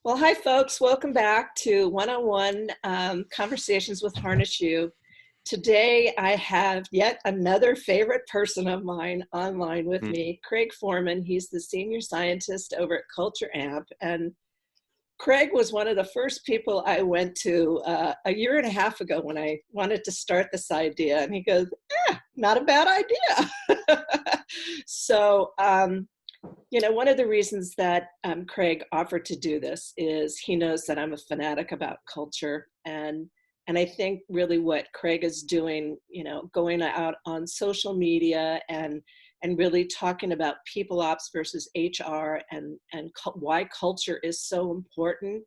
Well, hi, folks. Welcome back to one-on-one conversations with Harness You. Today, I have yet another favorite person of mine online with Mm. me, Craig Forman. He's the senior scientist over at Culture Amp. And Craig was one of the first people I went to a year and a half ago when I wanted to start this idea. And he goes, not a bad idea. So, one of the reasons that Craig offered to do this is he knows that I'm a fanatic about culture, and I think really what Craig is doing, going out on social media and really talking about people ops versus HR and why culture is so important,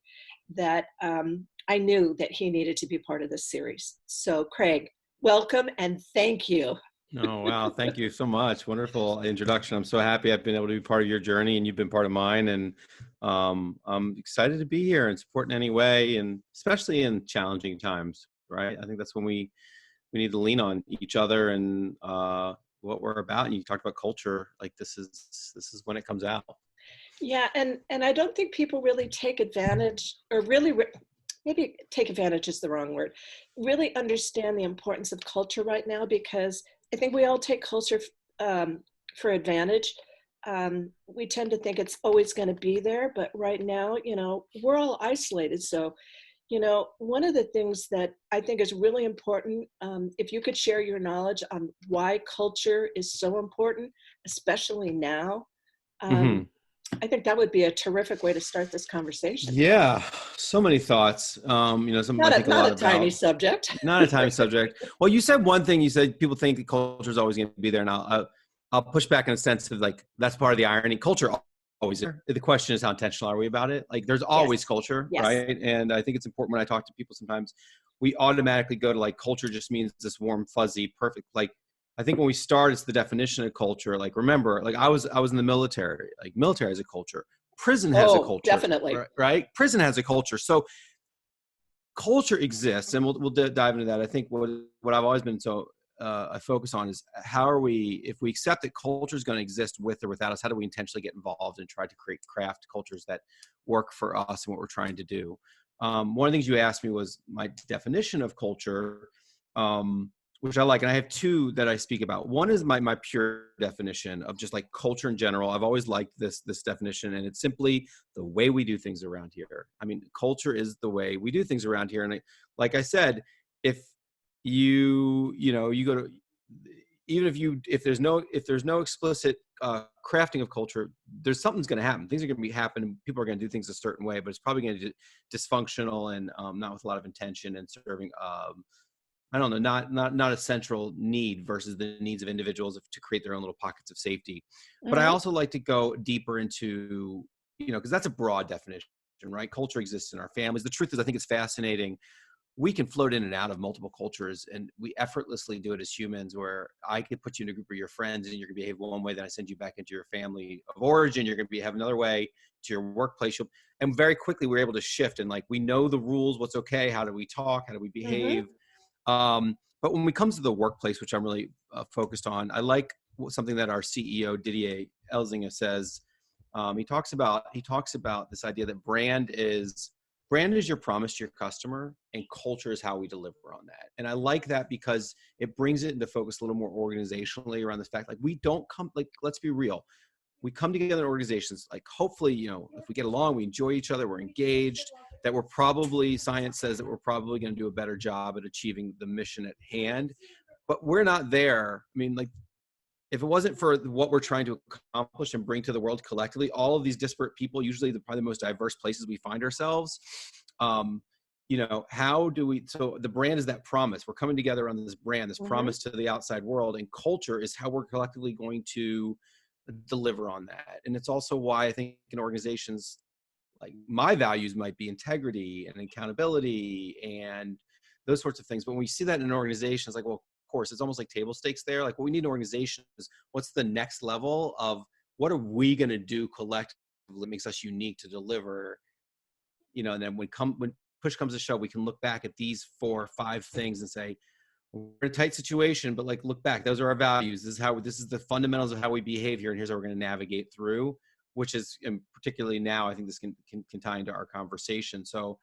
that I knew that he needed to be part of this series. So, Craig, welcome and thank you. Oh, wow. Thank you so much. Wonderful introduction. I'm so happy I've been able to be part of your journey and you've been part of mine. And I'm excited to be here and support in any way, and especially in challenging times, right? I think that's when we need to lean on each other and what we're about. And you talked about culture, like this is when it comes out. Yeah, and I don't think people really take advantage, or really, maybe take advantage is the wrong word, really understand the importance of culture right now, because I think we all take culture for advantage. We tend to think it's always going to be there, but right now, we're all isolated. So, one of the things that I think is really important, if you could share your knowledge on why culture is so important, especially now. Hmm. Um, I think that would be a terrific way to start this conversation. Yeah, so many thoughts. Something I Not think a a not lot a tiny about. subject. Not a time subject. Well, you said one thing. You said people think that culture is always going to be there, and I'll push back in a sense of like that's part of the irony. Culture always there. The question is how intentional are we about it? Like there's always Yes. culture, Yes. right? And I think it's important when I talk to people sometimes we automatically go to like culture just means this warm, fuzzy, perfect. Like I think when we start, it's the definition of culture. Like remember, like I was in the military. Like military has a culture. Prison has a Oh, culture, definitely. right? Prison has a culture. So culture exists, and we'll dive into that. I think what I've always been so I focus on is how are we, if we accept that culture is going to exist with or without us, how do we intentionally get involved and try to create craft cultures that work for us and what we're trying to do. One of the things you asked me was my definition of culture, which I like, and I have two that I speak about. One is my pure definition of just like culture in general. I've always liked this definition, and it's simply the way we do things around here. I mean, culture is the way we do things around here. And like I said, if you go to, even if there's no explicit crafting of culture, there's something's going to happen. Things are going to be happening. People are going to do things a certain way, but it's probably going to be dysfunctional and not with a lot of intention and serving I don't know, not a central need versus the needs of individuals to create their own little pockets of safety. But I Mhm. also like to go deeper into, because that's a broad definition, right? Culture exists in our families. The truth is, I think it's fascinating. We can float in and out of multiple cultures, and we effortlessly do it as humans, where I could put you in a group of your friends and you're going to behave one way, then I send you back into your family of origin, you're going to behave another way to your workplace. And very quickly we're able to shift, and like we know the rules, what's okay, how do we talk, how do we behave. Mhm. But when we come to the workplace, which I'm really focused on, I like something that our CEO Didier Elzinga says. He talks about this idea that brand is your promise to your customer, and culture is how we deliver on that. And I like that because it brings it into focus a little more organizationally around the fact, like we don't come, like, let's be real. We come together in organizations, like hopefully, if we get along, we enjoy each other, we're engaged, that science says that we're probably going to do a better job at achieving the mission at hand. But we're not there. I mean, like, if it wasn't for what we're trying to accomplish and bring to the world collectively, all of these disparate people, usually probably the most diverse places we find ourselves, how do we, so the brand is that promise. We're coming together on this brand, this Mhm. promise to the outside world, and culture is how we're collectively going to deliver on that. And it's also why I think in organizations, like my values might be integrity and accountability and those sorts of things. But when we see that in an organization, it's like, well, of course, it's almost like table stakes there. Like what we need in an organization is what's the next level of what are we going to do collectively that makes us unique to deliver, and then when push comes to shove, we can look back at these 4 or 5 things and say, we're in a tight situation, but like look back, those are our values. This is the fundamentals of how we behave here. And here's how we're going to navigate through. which is, and particularly now, I think this can tie into our conversation. So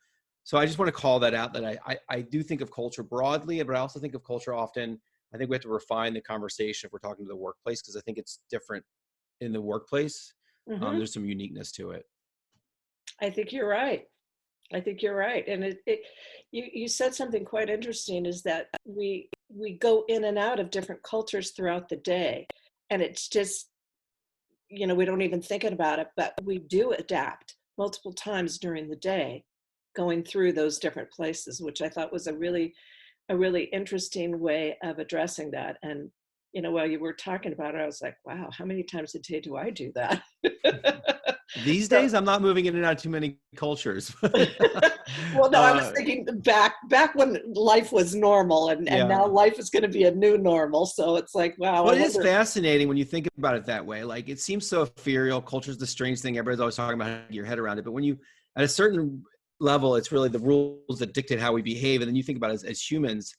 I just want to call that out, that I do think of culture broadly, but I also think of culture often. I think we have to refine the conversation if we're talking to the workplace, because I think it's different in the workplace. Hmm. There's some uniqueness to it. I think you're right. I think you're right. And you said something quite interesting, is that we go in and out of different cultures throughout the day. And it's just, we don't even think about it, but we do adapt multiple times during the day, going through those different places, which I thought was a really interesting way of addressing that. And, while you were talking about it, I was like, wow, how many times a day do I do that? These So, days, I'm not moving in and out of too many cultures. well, no, I was thinking back when life was normal, and now Yeah. life is going to be a new normal. So it's like, wow, Well, I it is wonder. fascinating when you think about it that way. Like, it seems so ethereal. Culture is the strange thing. Everybody's always talking about how to get your head around it. But when you, at a certain level, it's really the rules that dictate how we behave. And then you think about it as humans,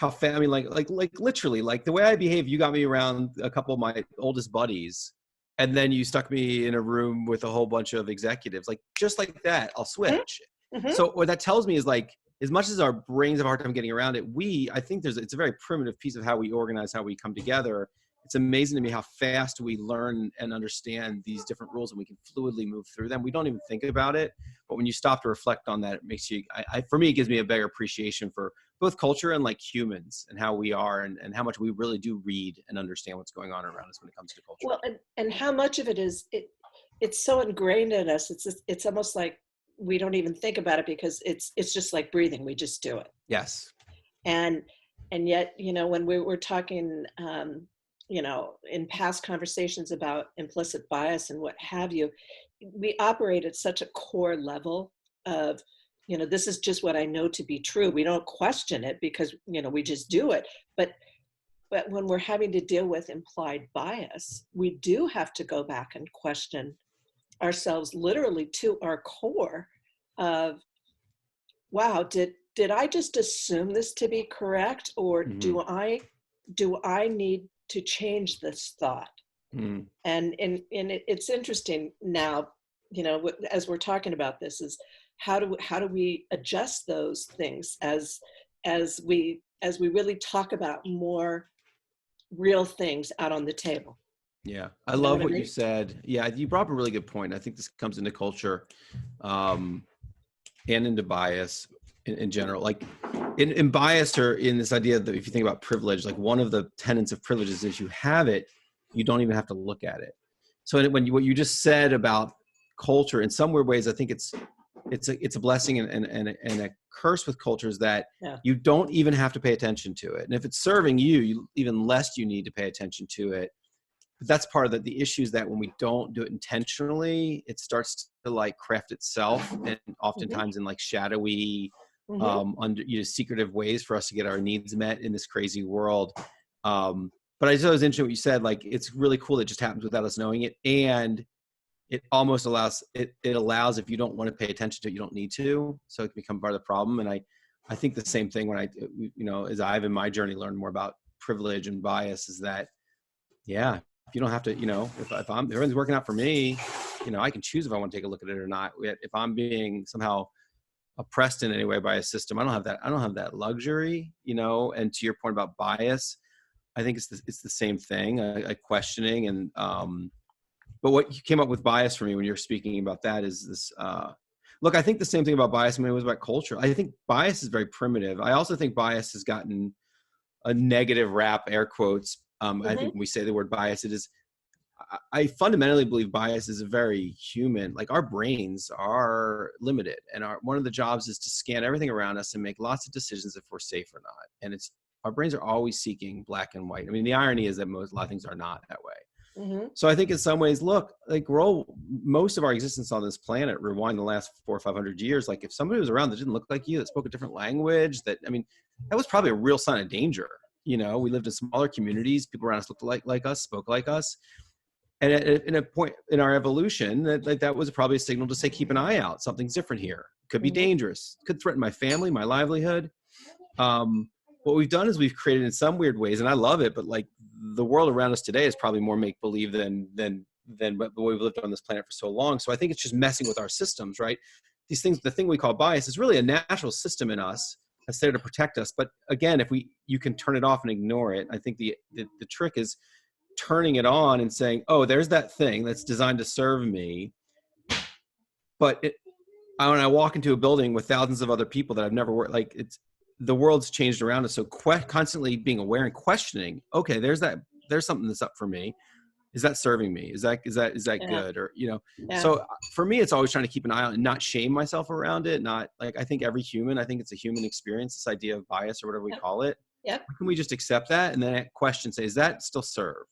I mean, like literally, like the way I behave, you got me around a couple of my oldest buddies, and then you stuck me in a room with a whole bunch of executives, like just like that, I'll switch. Mm-hmm. So what that tells me is, like, as much as our brains have a hard time getting around it, I think it's a very primitive piece of how we organize, how we come together. It's amazing to me how fast we learn and understand these different rules, and we can fluidly move through them. We don't even think about it, but when you stop to reflect on that, it makes you, for me, it gives me a better appreciation for both culture and like humans, and how we are, and how much we really do read and understand what's going on around us when it comes to culture. Well, and how much of it is it's so ingrained in us. It's almost like we don't even think about it, because it's just like breathing. We just do it. Yes. And yet, when we were talking, in past conversations about implicit bias and what have you, we operate at such a core level of, this is just what I know to be true. We don't question it, because, we just do it. But when we're having to deal with implied bias, we do have to go back and question ourselves, literally to our core of, wow, did I just assume this to be correct, or Mm-hmm. do I need to change this thought? Mm. And it's interesting now, as we're talking about this, is how do we adjust those things as we really talk about more real things out on the table. Yeah, I You know love what I what you mean? said. Yeah, you brought up a really good point. I think this comes into culture, um, and into bias in general. Like, in bias, or in this idea that if you think about privilege, like one of the tenets of privilege is if you have it, you don't even have to look at it. So what you just said about culture, in some weird ways, I think it's a blessing and a curse with cultures, that Yeah. you don't even have to pay attention to it. And if it's serving you, even less you need to pay attention to it. But that's part of the issue, is that when we don't do it intentionally, it starts to like craft itself, and Mm-hmm. oftentimes in like shadowy, Mm-hmm. under, secretive ways for us to get our needs met in this crazy world. But I just thought it was interesting what you said. Like, it's really cool that it just happens without us knowing it, and it almost allows it allows, if you don't want to pay attention to it, you don't need to, so it can become part of the problem. And I think the same thing when as I've in my journey learned more about privilege and bias, is that, yeah, if you don't have to, if everything's working out for me, I can choose if I want to take a look at it or not. If I'm being somehow oppressed in any way by a system, I don't have that luxury. And to your point about bias, I think it's the same thing, a questioning. And but what came up with bias for me when you're speaking about that is this. Look, I think the same thing about bias. I mean, it was about culture. I think bias is very primitive. I also think bias has gotten a negative rap, air quotes. I Mm-hmm. think when we say the word bias, it is. I fundamentally believe bias is a very human. Like, our brains are limited, and one of the jobs is to scan everything around us and make lots of decisions if we're safe or not. And our brains are always seeking black and white. I mean, the irony is that a lot of things are not that way. Mm-hmm. So I think in some ways, look, like most of our existence on this planet, rewind the last 400 or 500 years, like if somebody was around that didn't look like you, that spoke a different language, that was probably a real sign of danger. We lived in smaller communities. People around us looked like us, spoke like us. And in a point in our evolution, that was probably a signal to say, keep an eye out. Something's different here. Could be Mm-hmm. dangerous. Could threaten my family, my livelihood. What we've done is we've created in some weird ways, and I love it, but like the world around us today is probably more make believe than than the way we've lived on this planet for so long. So I think it's just messing with our systems, right? These things, the thing we call bias is really a natural system in us that's there to protect us. But again, if you can turn it off and ignore it. I think the trick is turning it on and saying, oh, there's that thing that's designed to serve me. But when I walk into a building with thousands of other people that I've never worked, like the world's changed around us. So constantly being aware and questioning, okay, there's something that's up for me. Is that serving me? Is that Yeah. good? Or, Yeah. so for me, it's always trying to keep an eye on and not shame myself around it. Not like, I think it's a human experience, this idea of bias or whatever we call it. Yep. Can we just accept that? And then question, say, is that still serve?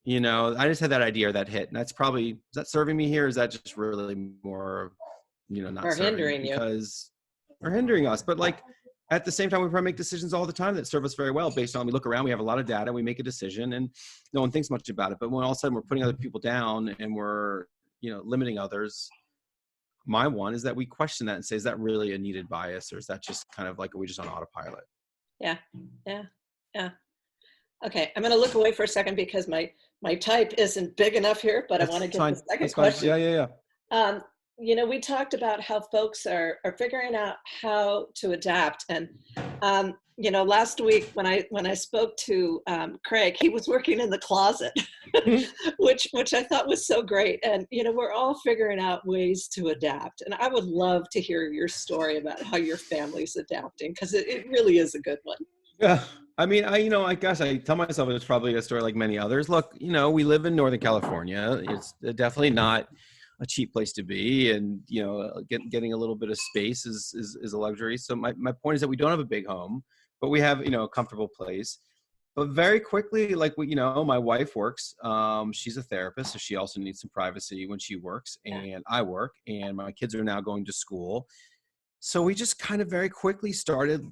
I just had that idea or that hit, and that's probably, is that serving me here? Or is that just really more, not Or serving hindering you. or hindering us? But like, at the same time, we probably make decisions all the time that serve us very well based on, we look around, we have a lot of data, we make a decision and no one thinks much about it. But when all of a sudden we're putting other people down and we're, limiting others, my one is that we question that and say, is that really a needed bias? Or is that just kind of like, are we just on autopilot? Yeah. Okay. I'm going to look away for a second because my type isn't big enough here, but I want to get the second question. Yeah. We talked about how folks are figuring out how to adapt. And, last week when I spoke to Craig, he was working in the closet, which I thought was so great. And, we're all figuring out ways to adapt. And I would love to hear your story about how your family's adapting, because it really is a good one. Yeah. I mean, I guess I tell myself it's probably a story like many others. Look, we live in Northern California. It's definitely not a cheap place to be, and getting a little bit of space is a luxury. So my point is that we don't have a big home, but we have a comfortable place. But very quickly, like my wife works. She's a therapist, so she also needs some privacy when she works, and I work, and my kids are now going to school. So we just kind of very quickly started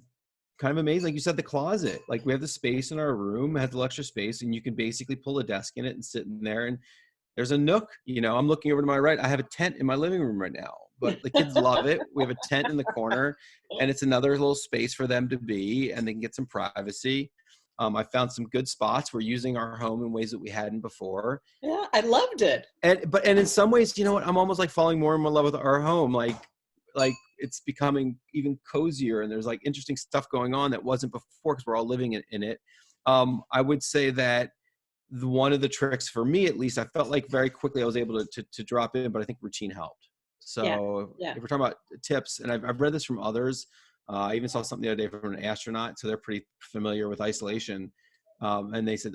kind of amazing. Like you said, the closet, like we have the space in our room, it has the extra space, and you can basically pull a desk in it and sit in there, and there's a nook. I'm looking over to my right. I have a tent in my living room right now, but the kids love it. We have a tent in the corner, and it's another little space for them to be, and they can get some privacy. I found some good spots. We're using our home in ways that we hadn't before. Yeah, I loved it. And in some ways, I'm almost like falling more and more in love with our home. Like it's becoming even cozier, and there's like interesting stuff going on that wasn't before because we're all living in it. I would say that one of the tricks for me, at least, I felt like very quickly I was able to drop in, but I think routine helped. So if we're talking about tips, and I've read this from others, I even saw something the other day from an astronaut, so they're pretty familiar with isolation, and they said,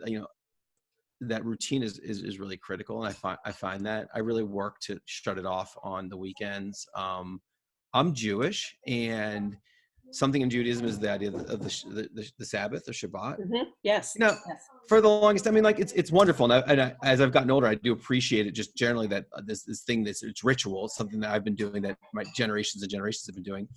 that routine is really critical, and I find that I really work to shut it off on the weekends. I'm Jewish, and something in Judaism is the idea of the Sabbath, the Shabbat. Mm-hmm. Yes. For the longest, I mean, like it's wonderful. And as I've gotten older, I do appreciate it just generally that this thing, it's ritual. It's something that I've been doing, that my generations and generations have been doing.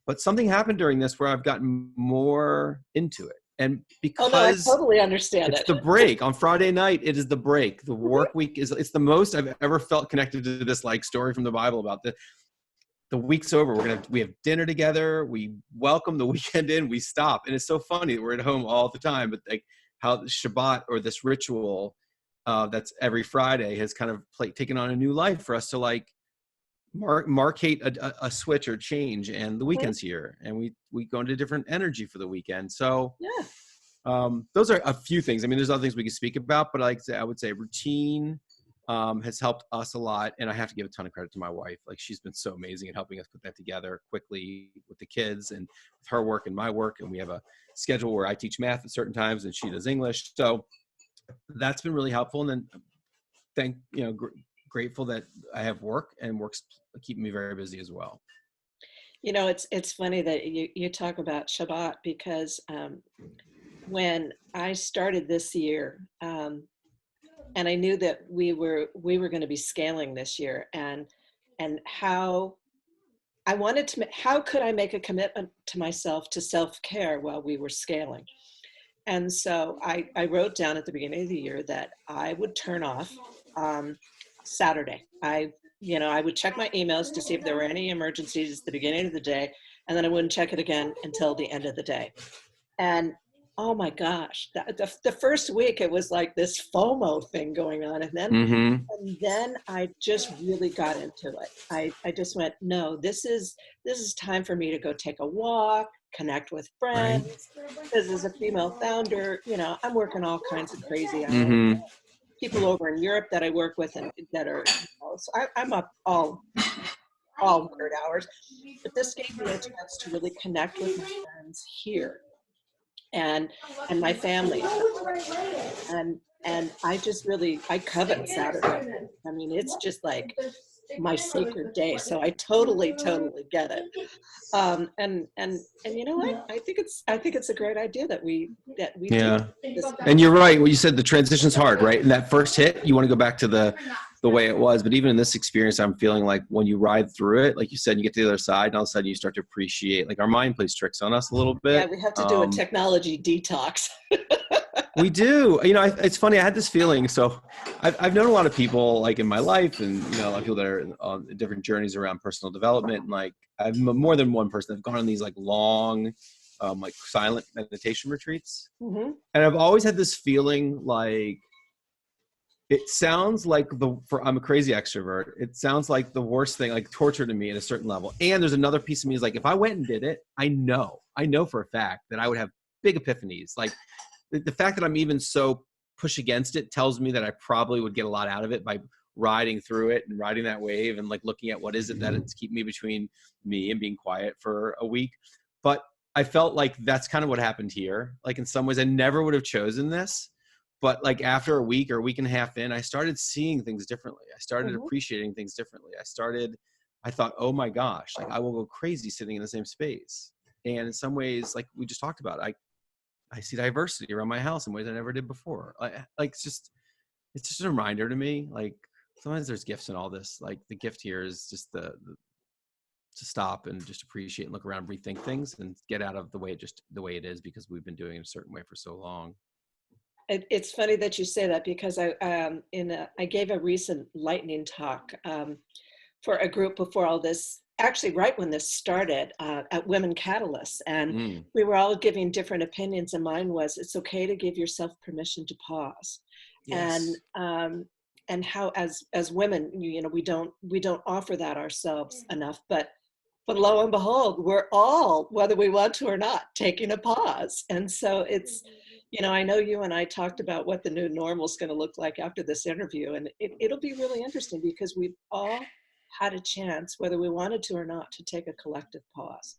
But something happened during this where I've gotten more into it. And because I totally understand it's the break on Friday night, it is the break. The work week it's the most I've ever felt connected to this like story from the Bible about the week's over. We have dinner together. We welcome the weekend in. We stop, and it's so funny that we're at home all the time. But like how the Shabbat, or this ritual that's every Friday, has kind of taken on a new life for us to like markate a switch or change. And the weekend's here, and we go into different energy for the weekend. So those are a few things. I mean, there's other things we can speak about, but I would say routine has helped us a lot. And I have to give a ton of credit to my wife. Like, she's been so amazing at helping us put that together quickly with the kids and with her work and my work. And we have a schedule where I teach math at certain times and she does English. So that's been really helpful. And then grateful that I have work, and work's keeping me very busy as well. It's funny that you talk about Shabbat, because when I started this year, and I knew that we were going to be scaling this year, and how I wanted to, how could I make a commitment to myself to self-care while we were scaling? And so I wrote down at the beginning of the year that I would turn off Saturday. I would check my emails to see if there were any emergencies at the beginning of the day, and then I wouldn't check it again until the end of the day. And Oh my gosh. The first week it was like this FOMO thing going on. Mm-hmm. And then I just really got into it. I just went, no, this is time for me to go take a walk, connect with friends. Right. Because as a female founder, you know, I'm working all kinds of crazy hours. Mm-hmm. People over in Europe that I work with and that are, you know, so I'm up all weird hours. But this gave me a chance to really connect with my friends here and my family and I just really I covet Saturday. I mean, it's just like my sacred day. So I totally get it. And you know what? I think it's a great idea that we do Yeah. this. And you're right. What you said, the transition's hard, right? And that first hit, you want to go back to the way it was. But even in this experience, I'm feeling like when you ride through it, like you said, you get to the other side, and all of a sudden you start to appreciate. Like our mind plays tricks on us a little Yeah, bit. we have to do a technology detox. We do. You know, it's funny. I had this feeling. So, I've known a lot of people like in my life, and you know, a lot of people that are on different journeys around personal development. And like, I've more than one person that's gone on these like long, like silent meditation retreats. Hmm. And I've always had this feeling like it sounds like I'm a crazy extrovert. It sounds like the worst thing, like torture to me at a certain level. And there's another piece of me is like, if I went and did it, I know for a fact that I would have big epiphanies. Like the fact that I'm even so push against it tells me that I probably would get a lot out of it by riding through it and riding that wave and like looking at what is it that it's keep me between me and being quiet for a week. But I felt like that's kind of what happened here. Like in some ways I never would have chosen this, but like after a week or a week and a half in, I started seeing things differently. I started Hmm. appreciating things differently. I thought, oh my gosh, like I will go crazy sitting in the same space. And in some ways, like we just talked about, I see diversity around my house in ways I never did before. Like it's just a reminder to me. Like sometimes there's gifts in all this. Like the gift here is just to stop and just appreciate and look around, and rethink things, and get out of the way it is because we've been doing it a certain way for so long. It's funny that you say that because I gave a recent lightning talk for a group before all this, actually right when this started at Women Catalysts, and Mm, we were all giving different opinions, and mine was it's okay to give yourself permission to pause, and yes. how as women, you know, we don't offer that ourselves enough, but lo and behold, we're all, whether we want to or not, taking a pause. And so it's, you know, I know you and I talked about what the new normal is going to look like after this interview, and it'll be really interesting because we've all had a chance, whether we wanted to or not, to take a collective pause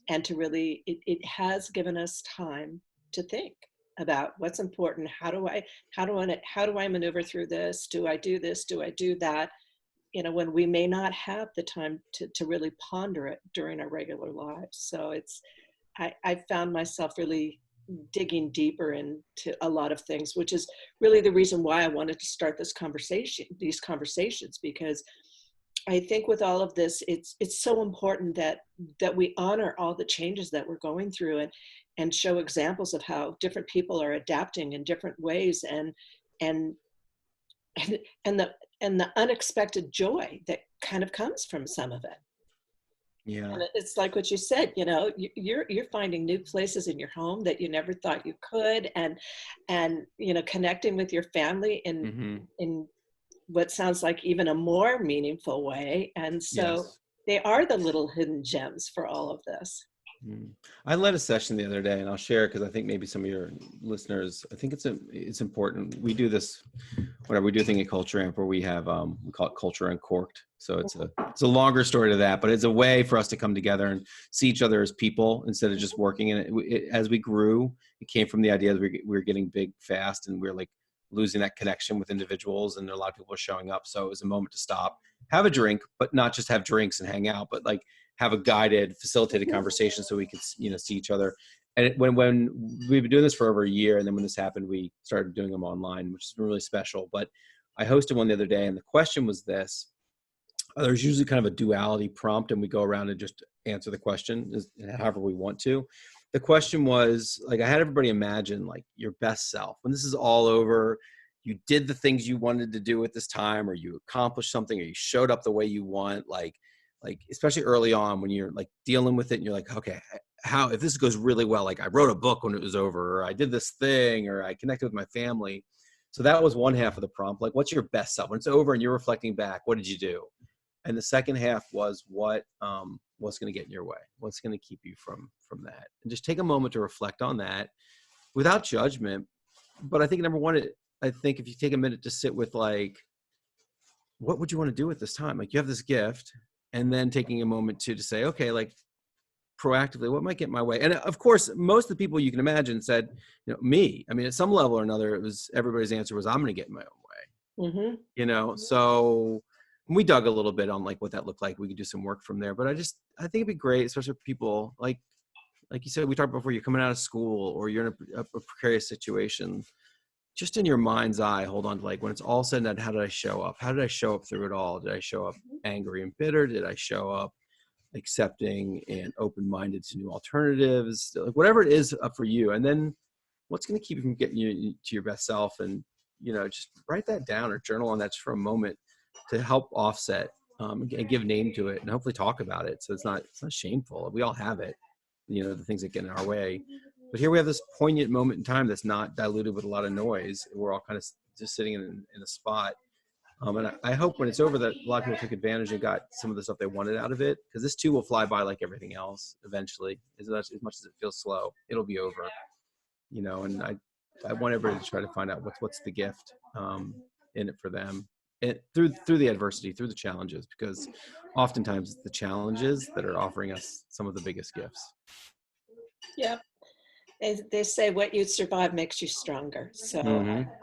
and to really, it has given us time to think about what's important. How do I maneuver through this? Do I do this? Do I do that? You know, when we may not have the time to really ponder it during our regular lives. So I found myself really digging deeper into a lot of things, which is really the reason why I wanted to start these conversations, because I think with all of this, it's so important that we honor all the changes that we're going through and show examples of how different people are adapting in different ways and and and the unexpected joy that kind of comes from some of it. Yeah. And it's like what you said, you know, you're finding new places in your home that you never thought you could, and you know, connecting with your family Hmm. in what sounds like even a more meaningful way. And so Yes. they are the little hidden gems for all of this. Mm. I led a session the other day, and I'll share because I think maybe some of your listeners. I think it's important. We do this whenever we do a thing at Culture Amp where we have we call it Culture Uncorked. So it's a longer story to that, but it's a way for us to come together and see each other as people instead of just working. And as we grew, it came from the idea that we were getting big fast, and we were like losing that connection with individuals, and a lot of people were showing up. So it was a moment to stop, have a drink, but not just have drinks and hang out, but like have a guided, facilitated conversation so we could, you know, see each other. And when we've been doing this for over a year, and then when this happened, we started doing them online, which has been really special. But I hosted one the other day, and the question was this: there's usually kind of a duality prompt, and we go around and just answer the question however we want to. The question was like, I had everybody imagine like your best self when this is all over. You did the things you wanted to do at this time, or you accomplished something, or you showed up the way you want. Like like, especially early on when you're like dealing with it and you're like, okay, how, if this goes really well, like I wrote a book when it was over, or I did this thing, or I connected with my family. So that was one half of the prompt. Like, what's your best self? When it's over and you're reflecting back, what did you do? And the second half was what's going to get in your way? What's going to keep you from that? And just take a moment to reflect on that without judgment. But I think number one, I think if you take a minute to sit with like, what would you want to do at this time? Like, you have this gift, and then taking a moment to say, okay, like proactively, what might get in my way? And of course, most of the people you can imagine said, me. I mean, at some level or another, it was, everybody's answer was, I'm going to get in my own way. Mm-hmm. So we dug a little bit on like what that looked like. We could do some work from there, but I think it'd be great, especially for people like you said, we talked before, you're coming out of school or you're in a precarious situation. Just in your mind's eye, hold on to like, when it's all said and done, how did I show up? How did I show up through it all? Did I show up angry and bitter? Did I show up accepting and open-minded to new alternatives? Like, whatever it is up for you. And then what's going to keep you from getting you to your best self? And, just write that down or journal on that just for a moment to help offset and give name to it, and hopefully talk about it. So it's not shameful. We all have it, the things that get in our way. But here we have this poignant moment in time that's not diluted with a lot of noise. We're all kind of just sitting in a spot. And I hope when it's over that a lot of people took advantage and got some of the stuff they wanted out of it, because this too will fly by like everything else eventually. As much as it feels slow, it'll be over. And I want everybody to try to find out what's the gift in it for them, and through the adversity, through the challenges, because oftentimes it's the challenges that are offering us some of the biggest gifts. Yeah. They say what you survive makes you stronger. So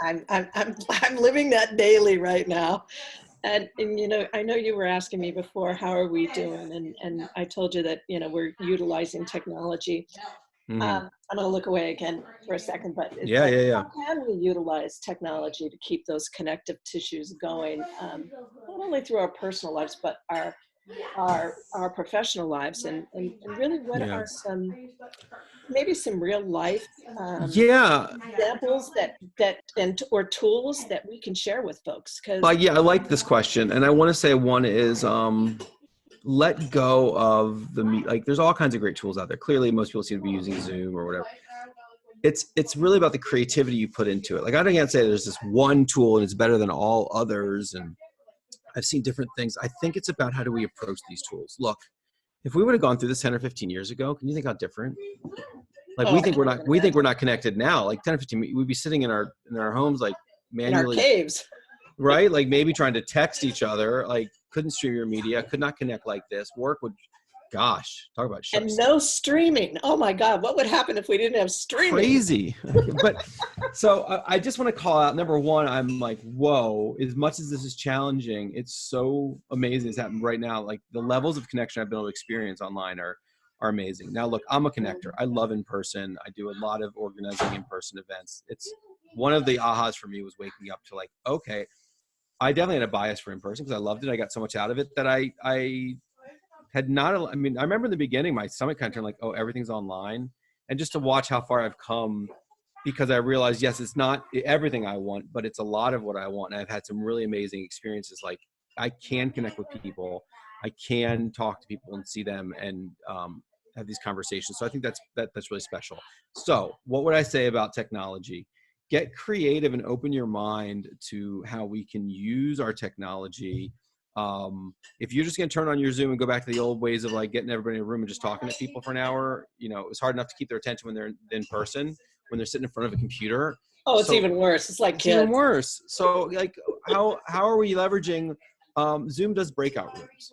I'm living that daily right now. And I know you were asking me before, how are we doing? And I told you that, we're utilizing technology. I'm going to look away again for a second, but it's how can we utilize technology to keep those connective tissues going, not only through our personal lives, but our professional lives, and really what are maybe some real life examples or tools that we can share with folks? Because I like this question, and I want to say one is let go of there's all kinds of great tools out there. Clearly most people seem to be using Zoom or whatever. It's really about the creativity you put into it. Like, I can't say there's this one tool and it's better than all others, and I've seen different things. I think it's about, how do we approach these tools? Look, if we would have gone through this 10 or 15 years ago, can you think how different? Like, we think we're not connected now. Like 10 or 15, we'd be sitting in our homes, like manually, in our caves, right? Like maybe trying to text each other, like couldn't stream your media, could not connect like this. Work would, gosh, talk about and no streaming. Oh my God, what would happen if we didn't have streaming? Crazy. But so I just want to call out, number one, I'm like, whoa, as much as this is challenging, it's so amazing it's happening right now. Like, the levels of connection I've been able to experience online are amazing. Now, look, I'm a connector. I love in person. I do a lot of organizing in-person events. It's one of the ahas for me was waking up to like, okay, I definitely had a bias for in-person because I loved it. I got so much out of it that I had not, I mean, I remember in the beginning, my stomach kind of turned like, oh, everything's online. And just to watch how far I've come, because I realized, yes, it's not everything I want, but it's a lot of what I want. And I've had some really amazing experiences. Like, I can connect with people. I can talk to people and see them and have these conversations. So I think that's really special. So what would I say about technology? Get creative and open your mind to how we can use our technology. If you're just going to turn on your Zoom and go back to the old ways of like getting everybody in a room and just talking to people for an hour, it was hard enough to keep their attention when they're in person, when they're sitting in front of a computer. Oh, it's even worse. It's like kids. Even worse. So like, how are we leveraging, Zoom does breakout rooms,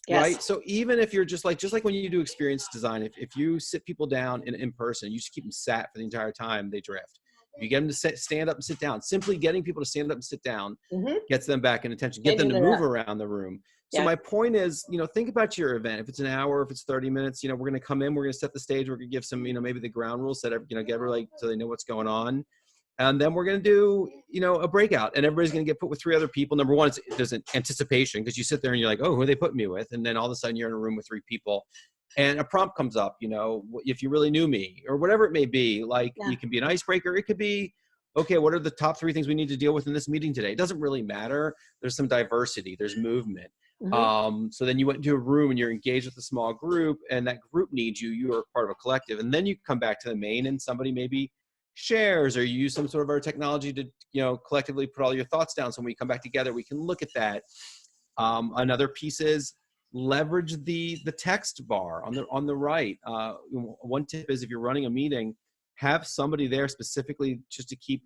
Yes. right? So even if you're just like when you do experience design, if you sit people down in person, you just keep them sat for the entire time, they drift. If you get them to stand up and sit down, simply getting people to stand up and sit down gets them back in attention, get them to move around the room. So my point is, think about your event. If it's an hour, if it's 30 minutes, we're going to come in, we're going to set the stage, we're going to give some, maybe the ground rules, get everybody so they know what's going on. And then we're going to do, a breakout, and everybody's going to get put with 3 other people. Number one, there's an anticipation because you sit there and you're like, oh, who are they putting me with? And then all of a sudden you're in a room with 3 people. And a prompt comes up, if you really knew me or whatever it may be, like it can be an icebreaker. It could be, okay, what are the top 3 things we need to deal with in this meeting today? It doesn't really matter. There's some diversity, there's movement. Mm-hmm. So then you went into a room and you're engaged with a small group, and that group needs you. You are part of a collective, and then you come back to the main, and somebody maybe shares, or you use some sort of our technology to, collectively put all your thoughts down. So when we come back together, we can look at that. Another piece is leverage the text bar on the right. One tip is, if you're running a meeting, have somebody there specifically just to keep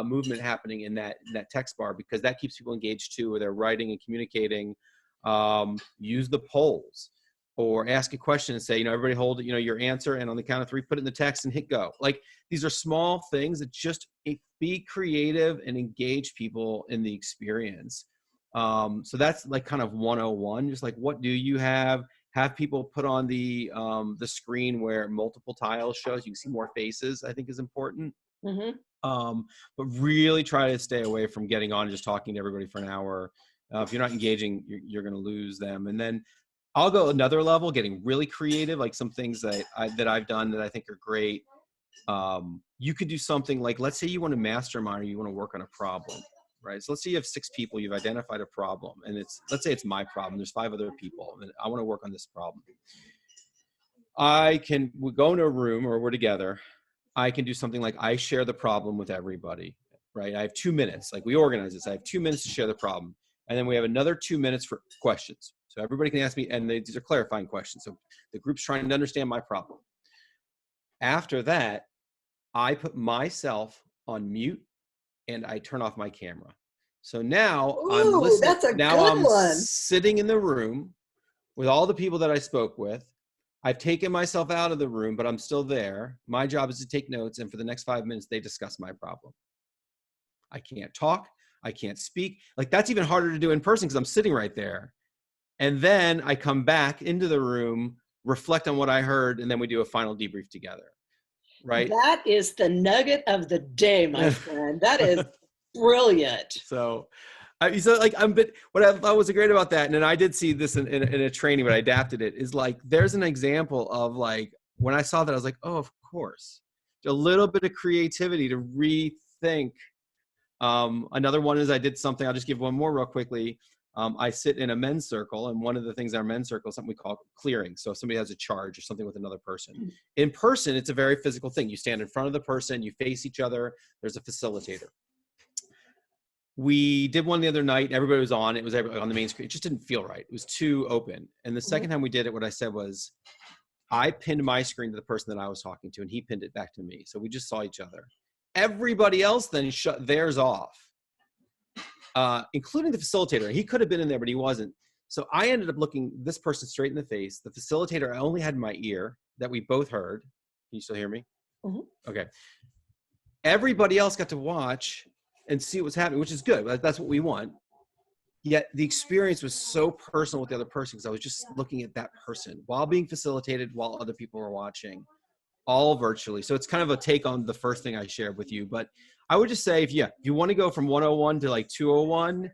movement happening in that text bar, because that keeps people engaged too, where they're writing and communicating. Use the polls, or ask a question and say, everybody hold your answer, and on the count of 3, put it in the text and hit go. Like, these are small things that just be creative and engage people in the experience. So that's like kind of 101, just like, what do you have people put on the screen where multiple tiles shows, you can see more faces, I think is important. Mm-hmm. But really try to stay away from getting on and just talking to everybody for an hour. If you're not engaging, you're going to lose them. And then I'll go another level, getting really creative, like some things that I've done that I think are great. You could do something like, let's say you want to mastermind, or you want to work on a problem, right? So let's say you have 6 people, you've identified a problem, and let's say it's my problem. There's 5 other people, and I want to work on this problem. We go into a room, or we're together. I can do something like, I share the problem with everybody, right? I have 2 minutes. Like, we organize this. I have 2 minutes to share the problem. And then we have another 2 minutes for questions. So everybody can ask me, and these are clarifying questions. So the group's trying to understand my problem. After that, I put myself on mute and I turn off my camera. So now I'm Ooh, listening. that's a Now good I'm one. sitting in the room with all the people that I spoke with. I've taken myself out of the room, but I'm still there. My job is to take notes, and for the next 5 minutes, they discuss my problem. I can't talk. I can't speak. Like, that's even harder to do in person because I'm sitting right there. And then I come back into the room, reflect on what I heard, and then we do a final debrief together, right? That is the nugget of the day, my friend. That is brilliant. So what I thought was great about that, and then I did see this in a training, but I adapted it, is like, there's an example of, like, when I saw that, I was like, oh, of course. A little bit of creativity to rethink. Another one is, I did something, I'll just give one more real quickly. I sit in a men's circle, and one of the things in our men's circle is something we call clearing. So if somebody has a charge or something with another person. In person, it's a very physical thing. You stand in front of the person, you face each other, there's a facilitator. We did one the other night, everybody was on, it was on the main screen. It just didn't feel right. It was too open. And the second time we did it, what I said was, I pinned my screen to the person that I was talking to, and he pinned it back to me. So we just saw each other. Everybody else then shut theirs off, including the facilitator. He could have been in there, but he wasn't. So I ended up looking this person straight in the face. The facilitator, I only had my ear that we both heard. Can you still hear me? Mm-hmm. Okay. Everybody else got to watch and see what's happening, which is good. That's what we want. Yet the experience was so personal with the other person, because I was just looking at that person while being facilitated, while other people were watching, all virtually. So it's kind of a take on the first thing I shared with you. But I would just say, if you want to go from 101 to like 201,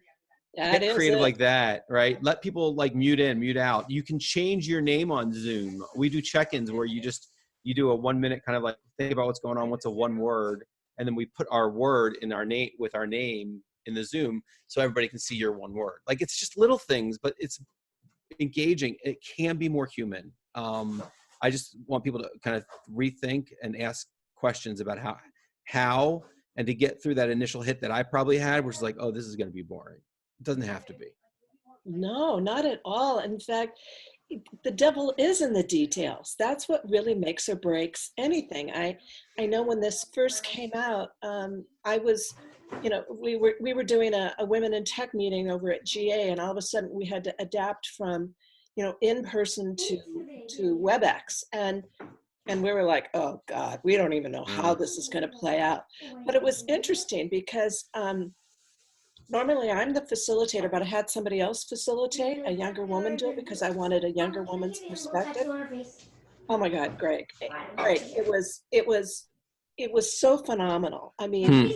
That get is creative it. like that, right? Let people like mute in, mute out. You can change your name on Zoom. We do check-ins where you do a 1 minute kind of like, think about what's going on, what's a one word, and then we put our word in our name with our name in the Zoom, so everybody can see your one word. Like, it's just little things, but it's engaging. It can be more human. I just want people to kind of rethink and ask questions about how, and to get through that initial hit that I probably had, which is like, oh, this is going to be boring. It doesn't have to be. No, not at all. In fact, the devil is in the details. That's what really makes or breaks anything. I know when this first came out, I was, we were doing a women in tech meeting over at GA, and all of a sudden we had to adapt from, in person to WebEx, and we were like, oh God, we don't even know how this is going to play out. But it was interesting because normally I'm the facilitator, but I had somebody else facilitate, a younger woman do it, because I wanted a younger woman's perspective. Oh my God, Greg, Greg, it was so phenomenal. I mean,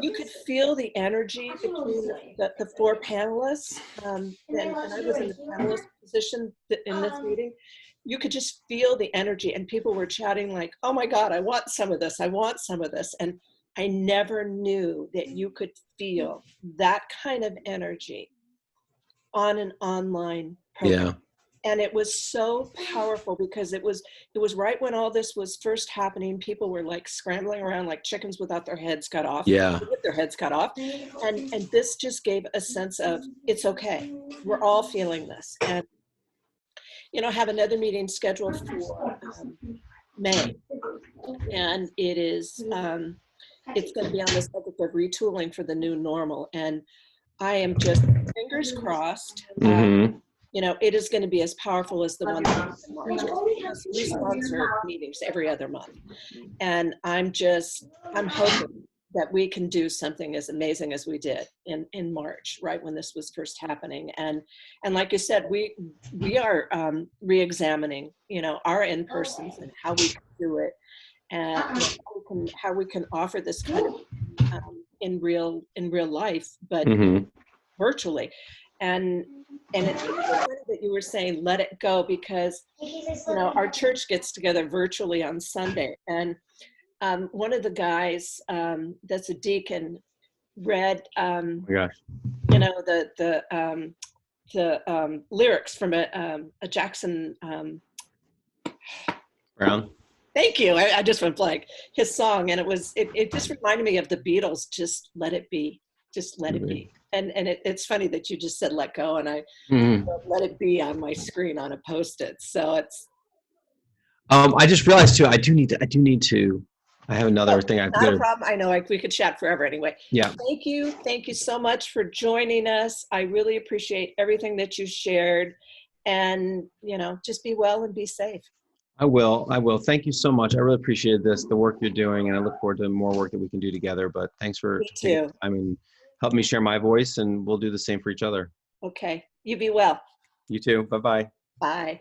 you could feel the energy between the 4 panelists, and I was in the panelist position in this meeting. You could just feel the energy, and people were chatting like, oh my God, I want some of this, I want some of this. And I never knew that you could feel that kind of energy on an online program. Yeah. And it was so powerful because it was right when all this was first happening. People were like scrambling around like chickens without their heads cut off, Yeah. with their heads cut off. And this just gave a sense of, it's okay. We're all feeling this. And, you know, I have another meeting scheduled for May. And it is, it's going to be on the subject of retooling for the new normal. And I am just fingers crossed. Mm-hmm. You know, it is going to be as powerful as the one that was in March, because we sponsor meetings every other month. And I'm hoping that we can do something as amazing as we did in March, right when this was first happening. And like you said, we are re-examining, you know, our in-persons and how we can do it, and how we can offer this kind of in real life, but Mm-hmm. virtually. And it's so funny that you were saying let it go, because, you know, our church gets together virtually on Sunday, and one of the guys that's a deacon read Oh my gosh. you know, the lyrics from a Jackson Brown. thank you, I just went blank, his song, and it just reminded me of the Beatles, just let it be, just let it be. And it's funny that you just said let go, and I let it be on my screen on a Post-it. So it's I just realized too, I do need to, I have another thing I have to not go a to. problem. I know we could chat forever anyway. Yeah. Thank you so much for joining us. I really appreciate everything that you shared, and, you know, just be well and be safe. I will. Thank you so much. I really appreciate the work you're doing, and I look forward to more work that we can do together. But thanks for Me taking too. time and help me share my voice, and we'll do the same for each other. Okay, you be well. You too. Bye-bye. Bye.